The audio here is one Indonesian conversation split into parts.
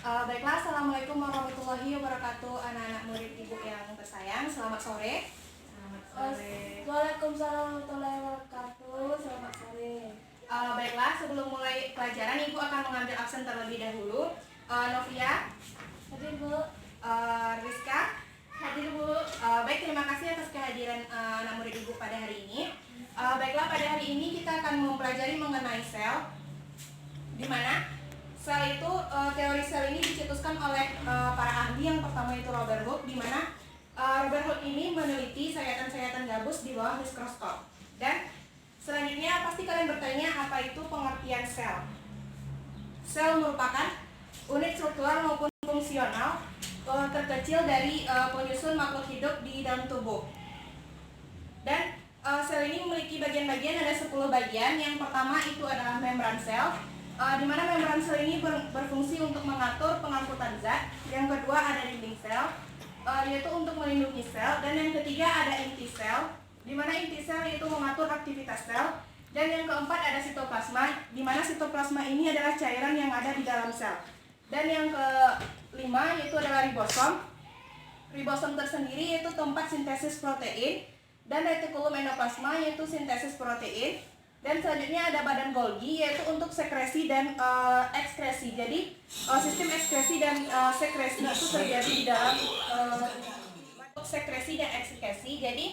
Baiklah, Assalamualaikum warahmatullahi wabarakatuh, anak-anak murid ibu yang tersayang. Selamat sore. Selamat sore. Waalaikumsalam warahmatullahi wabarakatuh. Selamat sore. Baiklah, sebelum mulai pelajaran, ibu akan mengambil absen terlebih dahulu. Novia, Hadir Bu. Rizka, Hadir Bu. baik, terima kasih atas kehadiran anak murid ibu pada hari ini. Baiklah, pada hari ini kita akan mempelajari mengenai sel, di mana sel itu, teori sel ini dicetuskan oleh para ahli. Yang pertama itu Robert Hooke, di mana Robert Hooke ini meneliti sayatan-sayatan gabus di bawah mikroskop. Dan selanjutnya pasti kalian bertanya, apa itu pengertian sel? Sel merupakan unit struktural maupun fungsional terkecil dari penyusun makhluk hidup di dalam tubuh. Dan sel ini memiliki bagian-bagian, ada 10 bagian. Yang pertama itu adalah membran sel, di mana membran sel ini berfungsi untuk mengatur pengangkutan zat. Yang kedua ada dinding sel, yaitu untuk melindungi sel. Dan yang ketiga ada inti sel, di mana inti sel itu mengatur aktivitas sel. Dan yang keempat ada sitoplasma, di mana sitoplasma ini adalah cairan yang ada di dalam sel. Dan yang kelima yaitu adalah ribosom. Ribosom tersendiri yaitu tempat sintesis protein. Dan retikulum endoplasma yaitu sintesis protein. Dan selanjutnya ada badan Golgi, yaitu untuk sekresi dan ekskresi. Jadi sistem ekskresi dan sekresi itu terjadi di dalam sekresi dan ekskresi. Jadi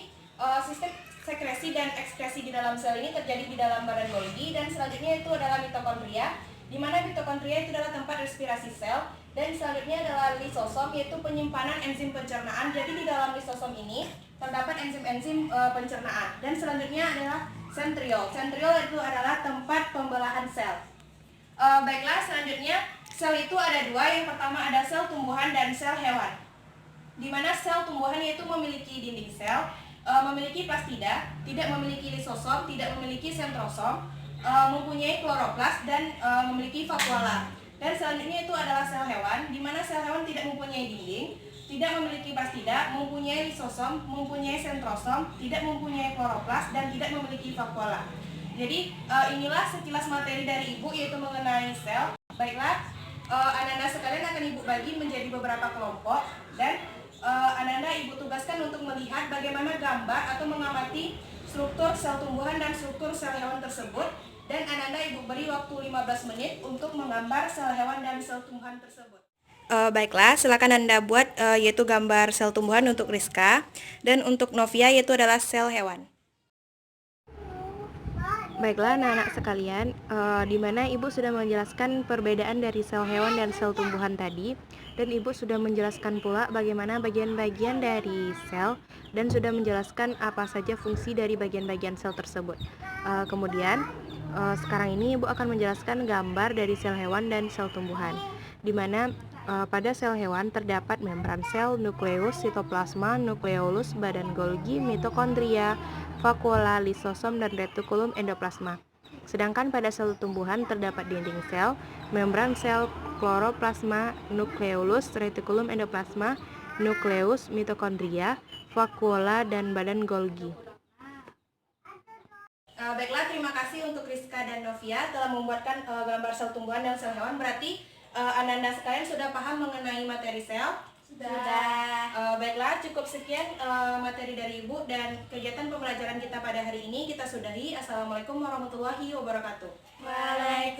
sistem sekresi dan ekskresi di dalam sel ini terjadi di dalam badan Golgi. Dan selanjutnya itu adalah mitokondria, di mana mitokondria itu adalah tempat respirasi sel. Dan selanjutnya adalah lisosom, yaitu penyimpanan enzim pencernaan. Jadi di dalam lisosom ini terdapat enzim-enzim pencernaan. Dan selanjutnya adalah sentriol. Sentriol itu adalah tempat pembelahan sel. Baiklah, selanjutnya sel itu ada dua. Yang pertama ada sel tumbuhan dan sel hewan. Di mana sel tumbuhan yaitu memiliki dinding sel, memiliki plastida, tidak memiliki lisosom, tidak memiliki sentrosom, mempunyai kloroplas dan memiliki vakuola. Dan selanjutnya itu adalah sel hewan, di mana sel hewan tidak mempunyai dinding, tidak memiliki plastida, mempunyai lisosom, mempunyai sentrosom, tidak mempunyai kloroplas dan tidak memiliki vakuola. Jadi inilah sekilas materi dari ibu, yaitu mengenai sel. Baiklah, anak-anak sekalian akan ibu bagi menjadi beberapa kelompok. Dan anak-anak ibu tugaskan untuk melihat bagaimana gambar atau mengamati struktur sel tumbuhan dan struktur sel hewan tersebut. Dan anak-anak ibu beri waktu 15 menit untuk menggambar sel hewan dan sel tumbuhan tersebut. Baiklah, silakan Anda buat yaitu gambar sel tumbuhan untuk Rizka, dan untuk Novia yaitu adalah sel hewan. Baiklah anak-anak sekalian, di mana Ibu sudah menjelaskan perbedaan dari sel hewan dan sel tumbuhan tadi, dan Ibu sudah menjelaskan pula bagaimana bagian-bagian dari sel, dan sudah menjelaskan apa saja fungsi dari bagian-bagian sel tersebut. Kemudian sekarang ini Ibu akan menjelaskan gambar dari sel hewan dan sel tumbuhan, di mana pada sel hewan terdapat membran sel, nukleus, sitoplasma, nukleolus, badan Golgi, mitokondria, vakuola, lisosom, dan retikulum endoplasma. Sedangkan pada sel tumbuhan terdapat dinding sel, membran sel, kloroplasma, nukleolus, retikulum endoplasma, nukleus, mitokondria, vakuola, dan badan Golgi. Baiklah, terima kasih untuk Rizka dan Novia telah membuatkan gambar sel tumbuhan dan sel hewan. Berarti anak-anak sekalian sudah paham mengenai materi sel? Sudah. Baiklah, cukup sekian materi dari Ibu, dan kegiatan pembelajaran kita pada hari ini kita sudahi. Assalamualaikum warahmatullahi wabarakatuh. Waalaikumsalam.